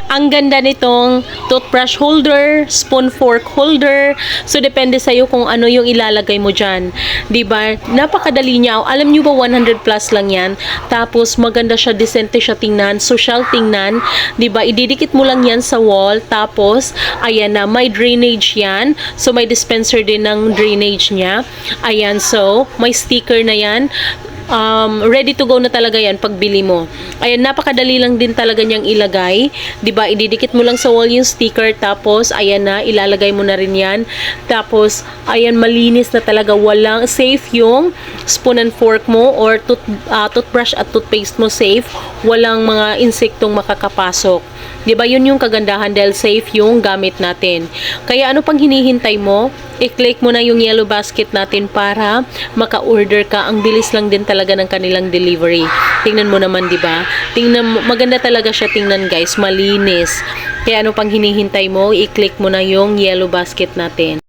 Ang ganda nitong toothbrush holder, spoon fork holder. So, depende sa'yo kung ano yung ilalagay mo dyan. Diba? Napakadali niya. Alam nyo ba, 100 plus lang yan. Tapos, maganda siya, decente siya tingnan, social tingnan. Diba? Ididikit mo lang yan sa wall. Tapos, ayan na, may drainage yan. So, may dispenser din ng drainage niya. Ayan, so, may sticker na yan. Ready to go na talaga yan pagbili mo. Ayan, napakadali lang din talaga niyang ilagay. 'Di ba? Ididikit mo lang sa wall yung sticker, tapos ayan na, ilalagay mo na rin yan. Tapos ayan, malinis na talaga, walang safe yung spoon and fork mo or toothbrush at toothpaste mo, safe. Walang mga insektong makakapasok. 'Di ba? Yun yung kagandahan dahil safe yung gamit natin. Kaya ano pang hinihintay mo? I-click mo na yung yellow basket natin para maka-order ka. Ang bilis lang din talaga ng kanilang delivery. Tingnan mo naman, 'di ba? Tingnan mo, maganda talaga siya tingnan, guys, malinis. Kaya ano pang hinihintay mo? I-click mo na yung yellow basket natin.